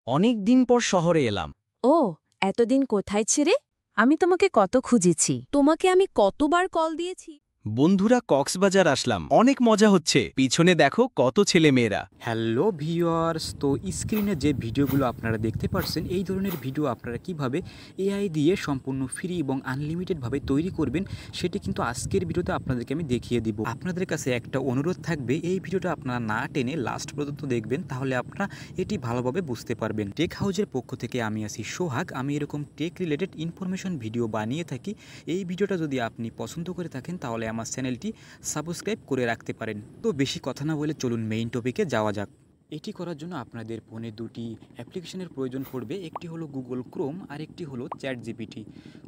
অনেক দিন পর শহরে এলাম। ও, এতদিন কোথায় ছিলে? আমি তোমাকে কত খুঁজেছি। তোমাকে আমি কতবার কল দিয়েছি। বন্ধুরা কক্সবাজার আসলাম, অনেক মজা হচ্ছে। পিছনে দেখো কত ছেলে মেয়েরা। হ্যালো ভিউয়ার্স, তো স্ক্রিনে যে ভিডিওগুলো আপনারা দেখতে পাচ্ছেন এই ধরনের ভিডিও আপনারা কিভাবে এআই দিয়ে সম্পূর্ণ ফ্রি এবং আনলিমিটেডভাবে তৈরি করবেন সেটি কিন্তু আজকের ভিডিওতে আপনাদেরকে আমি দেখিয়ে দিব। আপনাদের কাছে একটা অনুরোধ থাকবে, এই ভিডিওটা আপনারা না টেনে লাস্ট পর্যন্ত দেখবেন, তাহলে আপনারা এটি ভালোভাবে বুঝতে পারবেন। টেক হাউজের পক্ষ থেকে আমি আছি সোহাগ। আমি এরকম টেক রিলেটেড ইনফরমেশন ভিডিও বানিয়ে থাকি। এই ভিডিওটা যদি আপনি পছন্দ করে থাকেন তাহলে আমার চ্যানেলটি সাবস্ক্রাইব করে রাখতে পারেন। তো বেশি কথা না বলে চলুন মেইন টপিকে যাওয়া যাক। এটি করার জন্য আপনাদের ফোনে দুটি অ্যাপ্লিকেশনের প্রয়োজন পড়বে। একটি হলো গুগল ক্রোম আর একটি হলো চ্যাট জিপিটি।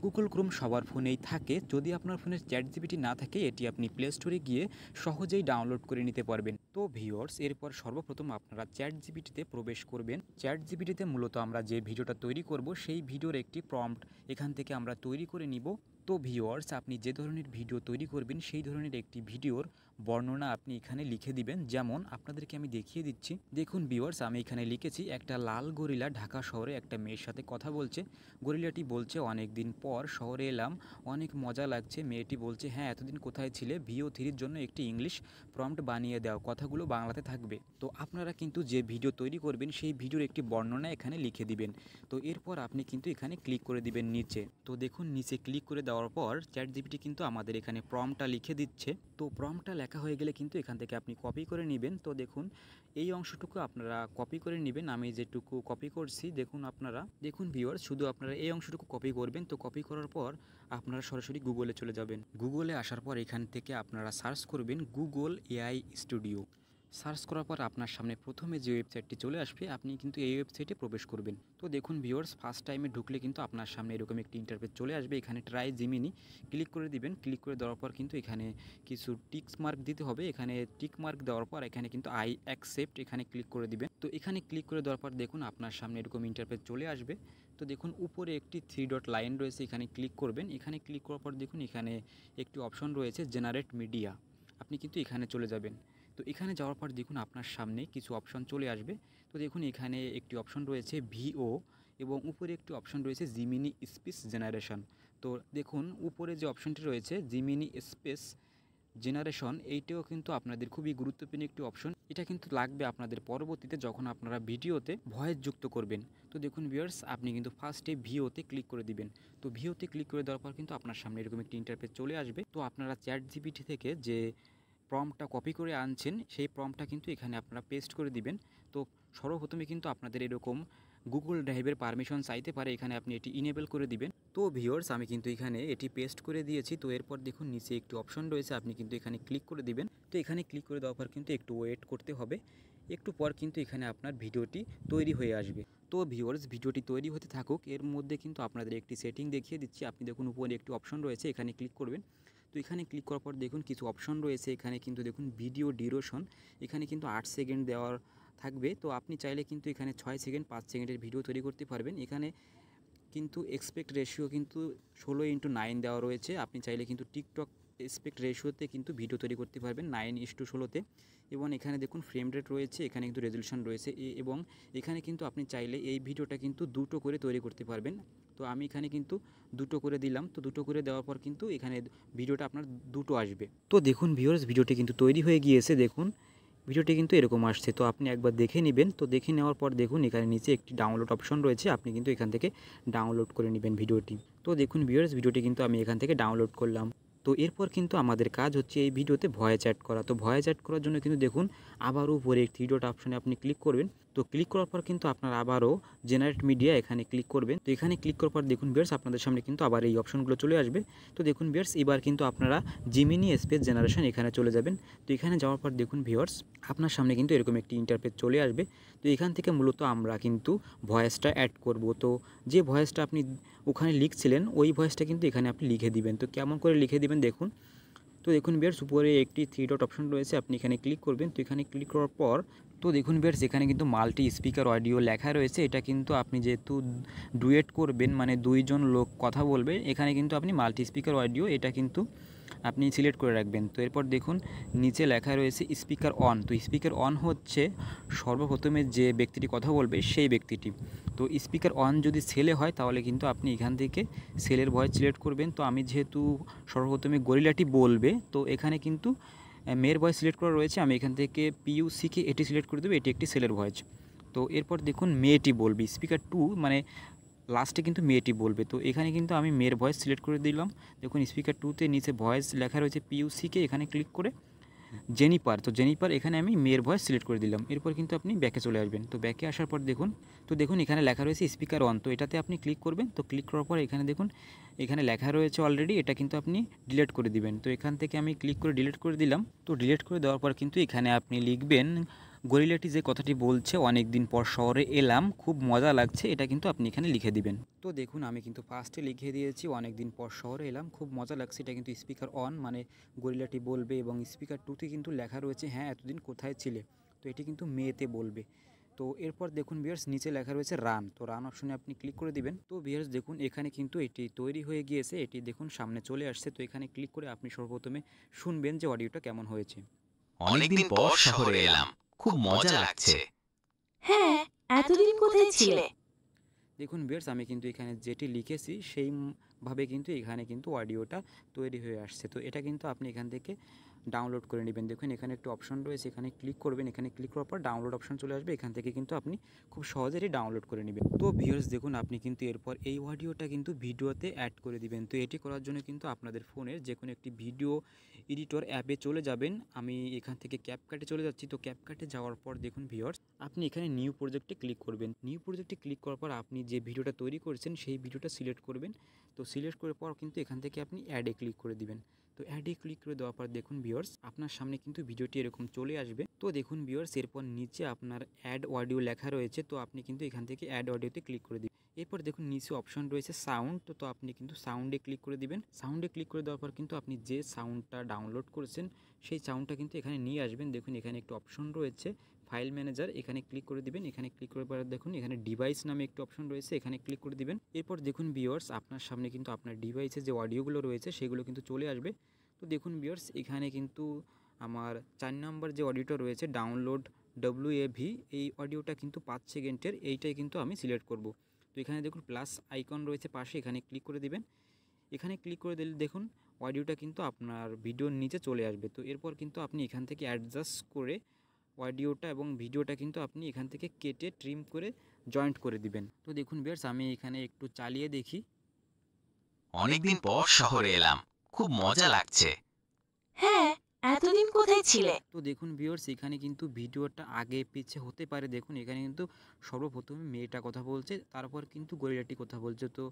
গুগল ক্রোম সবার ফোনেই থাকে। যদি আপনার ফোনে চ্যাট জিপিটি না থাকে এটি আপনি প্লে স্টোরে গিয়ে সহজেই ডাউনলোড করে নিতে পারবেন। তো ভিউয়ার্স, এরপর সর্বপ্রথম আপনারা চ্যাট জিপিটিতে প্রবেশ করবেন। চ্যাট জিপিটিতে মূলত আমরা যে ভিডিওটা তৈরি করব সেই ভিডিওর একটি প্রম্পট এখান থেকে আমরা তৈরি করে নিব। তো ভিউয়ার্স, আপনি যে ধরনের ভিডিও তৈরি করবেন সেই ধরনের একটি ভিডিওর বর্ণনা আপনি এখানে লিখে দিবেন। যেমন আপনাদেরকে আমি দেখিয়ে দিচ্ছি। দেখুন ভিউয়ার্স, আমি এখানে লিখেছি একটা লাল গরিলা ঢাকা শহরে একটা মেয়ের সাথে কথা বলছে। গরিলাটি বলছে অনেক দিন পর শহরে এলাম, অনেক মজা লাগছে। মেয়েটি বলছে হ্যাঁ, এতদিন কোথায় ছিলে? VO3-র জন্য একটি ইংলিশ প্রম্পট বানিয়ে দাও, কথাগুলো বাংলাতে থাকবে। তো আপনারা কিন্তু যে ভিডিও তৈরি করবেন সেই ভিডিওর একটি বর্ণনা এখানে লিখে দিবেন। তো এরপর আপনি কিন্তু এখানে ক্লিক করে দিবেন নিচে। তো দেখুন নিচে ক্লিক করে দেওয়ার পর চ্যাট জিপিটি কিন্তু আমাদের এখানে প্রম্পটটা লিখে দিচ্ছে। তো প্রম্পটটা লেখা হয়ে গেলে কিন্তু এখান থেকে আপনি কপি করে নেবেন। তো দেখুন এই অংশটুকু আপনারা কপি করে নেবেন। আমি যেটুকু কপি করছি দেখুন ভিউয়ার্স, শুধু আপনারা এই অংশটুকু কপি করবেন। তো কপি করার পর আপনারা সরাসরি গুগলে চলে যাবেন। গুগলে আসার পর এখান থেকে আপনারা সার্চ করবেন গুগল এআই স্টুডিও। সার্চ করার পর আপনার সামনে প্রথমে যে ওয়েবসাইটটি চলে আসবে আপনি কিন্তু এই ওয়েবসাইটে প্রবেশ করবেন। তো দেখুন ভিউয়ার্স, ফার্স্ট টাইমে ঢুকলে কিন্তু আপনার সামনে এরকম একটি ইন্টারফেস চলে আসবে। এখানে ট্রাই জিমিনি ক্লিক করে দিবেন। ক্লিক করে দেওয়ার পর কিন্তু এখানে কিছু টিক্স মার্ক দিতে হবে। এখানে টিক মার্ক দেওয়ার পর এখানে কিন্তু আই অ্যাকসেপ্ট এখানে ক্লিক করে দিবেন। তো এখানে ক্লিক করে দেওয়ার পর দেখুন আপনার সামনে এরকম ইন্টারফেস চলে আসবে। তো দেখুন উপরে একটি 3 ডট লাইন রয়েছে, এখানে ক্লিক করবেন। এখানে ক্লিক করার পর দেখুন এখানে একটি অপশন রয়েছে জেনারেট মিডিয়া, আপনি কিন্তু এখানে চলে যাবেন। তো এখানে যাওয়ার পর দেখুন আপনার সামনে কিছু অপশন চলে আসবে। তো দেখুন এখানে একটি অপশন রয়েছে ভিও এবং উপরে একটি অপশন রয়েছে জিমিনি স্পিচ জেনারেশন। তো দেখুন উপরে যে অপশনটি রয়েছে জিমিনি স্পেস জেনারেশন, এইটাও কিন্তু আপনাদের খুবই গুরুত্বপূর্ণ একটি অপশন। এটা কিন্তু লাগবে আপনাদের পরবর্তীতে যখন আপনারা ভিডিওতে ভয়েস যুক্ত করবেন। তো দেখুন ভিউয়ার্স, আপনি কিন্তু ফার্স্টে ভিওতে ক্লিক করে দিবেন। তো ভিওতে ক্লিক করে দেওয়ার পর কিন্তু আপনার সামনে এরকম একটি ইন্টারফেস চলে আসবে। তো আপনারা চ্যাট জিপিটি থেকে যে প্রম্পটটা কপি করে আনছেন সেই প্রম্পটটা কিন্তু এখানে আপনারা পেস্ট করে দিবেন। তো সর্বপ্রথমে কিন্তু আপনাদের এরকম গুগল ড্রাইভের পারমিশন চাইতে পারে, এখানে আপনি এটি ইনেবল করে দিবেন। তো ভিউয়ার্স, আমি কিন্তু এখানে এটি পেস্ট করে দিয়েছি। তো এরপর দেখুন নিচে একটি অপশন রয়েছে, আপনি কিন্তু এখানে ক্লিক করে দিবেন। তো এখানে ক্লিক করে দেওয়ার পর কিন্তু একটু ওয়েট করতে হবে। একটু পর কিন্তু এখানে আপনার ভিডিওটি তৈরি হয়ে আসবে। তো ভিউয়ার্স, ভিডিওটি তৈরি হতে থাকুক, এর মধ্যে কিন্তু আপনাদের একটি সেটিং দেখিয়ে দিচ্ছি। আপনি দেখুন উপরে একটি অপশন রয়েছে, এখানে ক্লিক করবেন। তো এখানে ক্লিক করার পর দেখুন কিছু অপশন রয়েছে। এখানে কিন্তু দেখুন ভিডিও ডিউরেশন, এখানে কিন্তু 8 সেকেন্ড দেওয়ার থাকবে। তো আপনি চাইলে কিন্তু এখানে 6 সেকেন্ড 5 সেকেন্ডের ভিডিও তৈরি করতে পারবেন। এখানে কিন্তু এক্সপেক্ট রেশিও কিন্তু 16:9 দেওয়া রয়েছে। আপনি চাইলে কিন্তু টিকটক এক্সপেক্ট রেশিওতে কিন্তু ভিডিও তৈরি করতে পারবেন 9:16-তে। এবং এখানে দেখুন ফ্রেম রেট রয়েছে, এখানে কিন্তু রেজলিউশন রয়েছে এবং এখানে কিন্তু আপনি চাইলে এই ভিডিওটা কিন্তু দুটো করে তৈরি করতে পারবেন। তো আমি এখানে কিন্তু দুটো করে দিলাম। তো দুটো করে দেওয়ার পর কিন্তু এখানে ভিডিওটা আপনার দুটো আসবে। তো দেখুন ভিউয়ার্স, ভিডিওটি কিন্তু তৈরি হয়ে গিয়েছে। দেখুন ভিডিওটি কিন্তু এরকম আসছে। তো আপনি একবার দেখে নেবেন। তো দেখে নেওয়ার পর দেখুন এখানে নিচে একটি ডাউনলোড অপশন রয়েছে, আপনি কিন্তু এখান থেকে ডাউনলোড করে নেবেন ভিডিওটি। তো দেখুন ভিউয়ার্স, ভিডিওটি কিন্তু আমি এখান থেকে ডাউনলোড করলাম। তো এরপর কিন্তু আমাদের কাজ হচ্ছে এই ভিডিওতে ভয়েস অ্যাড করা। তো ভয়েস অ্যাড করার জন্য কিন্তু দেখুন আবারও উপরে 3 ডট অপশনে আপনি ক্লিক করবেন। তো ক্লিক করার পর কিন্তু আপনার আবারও জেনারেট মিডিয়া এখানে ক্লিক করবেন। তো এখানে ক্লিক করার পর দেখুন ভিউয়ার্স, আপনাদের সামনে কিন্তু আবার এই অপশনগুলো চলে আসবে। তো দেখুন ভিউয়ার্স, এবার কিন্তু আপনারা জিমিনি স্পেস জেনারেশন এখানে চলে যাবেন। তো এখানে যাওয়ার পর দেখুন ভিউয়ার্স, আপনার সামনে কিন্তু এরকম একটি ইন্টারফেস চলে আসবে। তো এখান থেকে মূলত আমরা কিন্তু ভয়েসটা অ্যাড করব। তো যে ভয়েসটা আপনি ওখানে লিখছিলেন ওই ভয়েসটা কিন্তু এখানে আপনি লিখে দিবেন। তো কেমন করে লিখে দিবেন দেখুন। তো দেখুন ভিউয়ার্স, উপরে একটি 3 ডট অপশন রয়েছে, আপনি এখানে ক্লিক করবেন। তো এখানে ক্লিক করার পর তো দেখুন ভিউয়ার্স, এখানে কিন্তু মাল্টি স্পিকার অডিও লেখা রয়েছে। এটা কিন্তু আপনি যেহেতু ডুয়েট করবেন, মানে দুইজন লোক কথা বলবে, এখানে কিন্তু আপনি মাল্টি স্পিকার অডিও এটা কিন্তু আপনি সিলেক্ট করে রাখবেন। তো এরপর দেখুন নিচে লেখা রয়েছে স্পিকার অন। তো স্পিকার অন হচ্ছে সর্বপ্রথমে যে ব্যক্তিটি কথা বলবে সেই ব্যক্তিটি। তো স্পিকার অন যদি ছেলে হয় তাহলে কিন্তু আপনি এখান থেকে ছেলের ভয়েস সিলেক্ট করবেন। তো আমি যেহেতু সর্বপ্রথমে গরিলাটি বলবে, তো এখানে কিন্তু মেয়ের ভয়েস সিলেক্ট করা রয়েছে। আমি এখান থেকে পিইউসিকে এটি সিলেক্ট করে দেবো, এটি একটি ছেলের ভয়েস। তো এরপর দেখুন মেয়েটি বলবে, স্পিকার টু মানে লাস্টে কিন্তু মেয়েটি বলবে। তো এখানে কিন্তু আমি মেয়ের ভয়েস সিলেক্ট করে দিলাম। দেখুন স্পিকার টুতে নিচে ভয়েস লেখা রয়েছে পিইউসিকে, এখানে ক্লিক করে জেনিপার, তো জেনিপার এখানে আমি মেয়ের ভয়েস সিলেক্ট করে দিলাম। এরপর কিন্তু আপনি ব্যাকে চলে আসবেন। তো ব্যাকে আসার পর দেখুন এখানে লেখা রয়েছে স্পিকার অন। তো এটাতে আপনি ক্লিক করবেন। তো ক্লিক করার পর এখানে দেখুন এখানে লেখা রয়েছে অলরেডি, এটা কিন্তু আপনি ডিলিট করে দিবেন। তো এখান থেকে আমি ক্লিক করে ডিলিট করে দিলাম। তো ডিলিট করে দেওয়ার পর কিন্তু এখানে আপনি লিখবেন গরিলাটি যে কথাটি বলছে, অনেক দিন পর শহরে এলাম, খুব মজা লাগছে, এটা কিন্তু আপনি এখানে লিখে দিবেন। তো দেখুন আমি কিন্তু ফার্স্টে লিখে দিয়েছি অনেক দিন পর শহরে এলাম, খুব মজা লাগছে, এটা কিন্তু স্পিকার অন মানে গরিলাটি বলবে। এবং স্পিকার টুতে কিন্তু লেখা রয়েছে হ্যাঁ এতদিন কোথায় ছিলে, তো এটি কিন্তু মেয়েতে বলবে। তো এরপর দেখুন ভিউয়ার্স নিচে লেখা রয়েছে রান। তো রান অপশনে আপনি ক্লিক করে দিবেন। তো ভিউয়ার্স দেখুন এখানে কিন্তু এটি তৈরি হয়ে গিয়েছে, এটি দেখুন সামনে চলে আসছে। তো এখানে ক্লিক করে আপনি সর্বপ্রথমে শুনবেন যে অডিওটা কেমন হয়েছে। অনেকদিন পর শহরে এলাম, খুব মজা লাগছে। হ্যাঁ, এতদিন কোথায় ছিলে? দেখুন ভিউয়ার্স আমি কিন্তু এখানে যেটি লিখেছি সেইভাবে কিন্তু এখানে কিন্তু অডিওটা তৈরি হয়ে আসছে। তো এটা কিন্তু আপনি এখান থেকে ডাউনলোড করে নেবেন। দেখুন এখানে একটু অপশন রয়েছে, এখানে ক্লিক করবেন। এখানে ক্লিক করার পর ডাউনলোড অপশন চলে আসবে, এখান থেকে কিন্তু আপনি খুব সহজে এটি ডাউনলোড করে নেবেন। তো ভিউয়ার্স দেখুন আপনি কিন্তু এরপর এই অডিওটা কিন্তু ভিডিওতে অ্যাড করে দিবেন। তো এটি করার জন্য কিন্তু আপনাদের ফোনের যে কোনো একটি ভিডিও এডিটর অ্যাপে চলে যাবেন। আমি এখান থেকে ক্যাপকাটে চলে যাচ্ছি। তো ক্যাপকাটে যাওয়ার পর দেখুন ভিউয়ার্স আপনি এখানে নিউ প্রজেক্টে ক্লিক করবেন। নিউ প্রজেক্টে ক্লিক করার পর আপনি যে ভিডিওটা তৈরি করেছেন সেই ভিডিওটা সিলেক্ট করবেন। তো সিলেক্ট করার পর কিন্তু এখান থেকে আপনি অ্যাডে ক্লিক করে দিবেন। তো অ্যাডে ক্লিক করে দেওয়ার পর দেখুন ভিউয়ার্স আপনার সামনে কিন্তু ভিডিওটি এরকম চলে আসবে। তো দেখুন ভিউয়ার্স এরপর নিচে আপনার অ্যাড অডিও লেখা রয়েছে। তো আপনি কিন্তু এখান থেকে অ্যাড অডিওতে ক্লিক করে দিবেন। এরপর দেখুন নিচে অপশন রয়েছে সাউন্ড। তো আপনি কিন্তু সাউন্ডে ক্লিক করে দিবেন। সাউন্ডে ক্লিক করে দেওয়ার পর কিন্তু আপনি যে সাউন্ডটা ডাউনলোড করেছেন সেই সাউন্ডটা কিন্তু এখানে নিয়ে আসবেন। দেখুন এখানে একটু অপশন রয়েছে ফাইল ম্যানেজার, এখানে ক্লিক করে দিবেন। এখানে ক্লিক করার পর দেখুন এখানে ডিভাইস নামে একটি অপশন রয়েছে, এখানে ক্লিক করে দিবেন। এরপর দেখুন ভিউয়ার্স আপনার সামনে কিন্তু আপনার ডিভাইসে যে অডিওগুলো রয়েছে সেগুলো কিন্তু চলে আসবে। তো দেখুন ভিউয়ার্স এখানে কিন্তু আমার 4 নম্বর যে অডিওটা রয়েছে ডাউনলোড WAV, এই অডিওটা কিন্তু 5 সেকেন্ডের, এইটাই কিন্তু আমি সিলেক্ট করব। তো এখানে দেখুন প্লাস আইকন রয়েছে পাশে, এখানে ক্লিক করে দিবেন। এখানে ক্লিক করে দিলে দেখুন অডিওটা কিন্তু আপনার ভিডিওর নিচে চলে আসবে। তো এরপর কিন্তু আপনি এখান থেকে অ্যাডজাস্ট করে অডিওটা এবং ভিডিওটা কিন্তু আপনি এখান থেকে কেটে ট্রিম করে জয়েন্ট করে দিবেন। তো দেখুন ভিউয়ার্স আমি এখানে একটু চালিয়ে দেখি। অনেকদিন পর শহরে এলাম, খুব মজা লাগছে। হ্যাঁ, এতদিন কোথায় ছিলে? তো দেখুন ভিউয়ার্স এখানে কিন্তু ভিডিওটা আগে পিছে হতে পারে। দেখুন এখানে কিন্তু সর্বপ্রথমে মেয়েটা কথা বলছে, তারপর কিন্তু গরিলাটি কথা বলছে। তো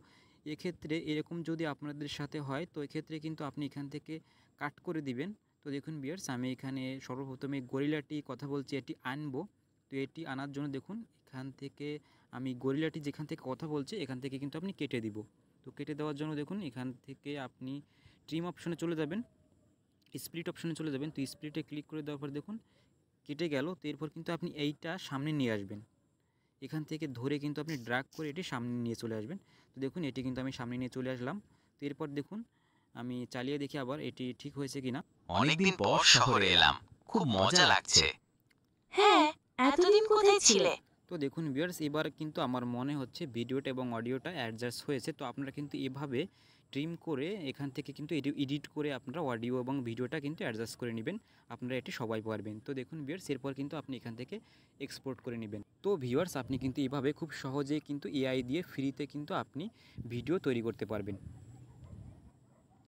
এক্ষেত্রে এরকম যদি আপনাদের সাথে হয় তো এক্ষেত্রে কিন্তু আপনি এখান থেকে কাট করে দিবেন। তো দেখুন ভিউয়ার্স আমি এখানে সর্বপ্রথমে গরিলাটি কথা বলছি, এটি আনবো। তো এটি আনার জন্য দেখুন এখান থেকে আমি গরিলাটি যেখান থেকে কথা বলছে এখান থেকে কিন্তু আপনি কেটে দিব। তো কেটে দেওয়ার জন্য দেখুন এখান থেকে আপনি ট্রিম অপশনে চলে যাবেন, স্প্লিট অপশনে চলে যাবেন। তো স্প্লিটে ক্লিক করে দেওয়ার পর দেখুন কেটে গেল। তো এরপর কিন্তু আপনি এইটা সামনে নিয়ে আসবেন, এখান থেকে ধরে কিন্তু আপনি ড্র্যাগ করে এটি সামনে নিয়ে চলে আসবেন। তো দেখুন এটি কিন্তু আমি সামনে নিয়ে চলে আসলাম। তো এরপর দেখুন আমি চালিয়ে দেখি আবার এটি ঠিক হয়েছে কিনা। অনেকদিন পর শহরে এলাম, খুব মজা লাগছে। হ্যাঁ, এতদিন কোথায় ছিলে? তো দেখুন ভিউয়ার্স এবার কিন্তু আমার মনে হচ্ছে ভিডিওটা এবং অডিওটা অ্যাডজাস্ট হয়েছে। তো আপনারা কিন্তু এভাবে ট্রিম করে এখান থেকে কিন্তু এডিট করে আপনারা অডিও এবং ভিডিওটা কিন্তু অ্যাডজাস্ট করে নেবেন, আপনারা এটি সবাই পারবেন। তো দেখুন ভিউয়ার্স এরপর কিন্তু আপনি এখান থেকে এক্সপোর্ট করে নেবেন। তো ভিউয়ার্স আপনি কিন্তু এভাবে খুব সহজেই কিন্তু AI দিয়ে ফ্রিতে কিন্তু আপনি ভিডিও তৈরি করতে পারবেন।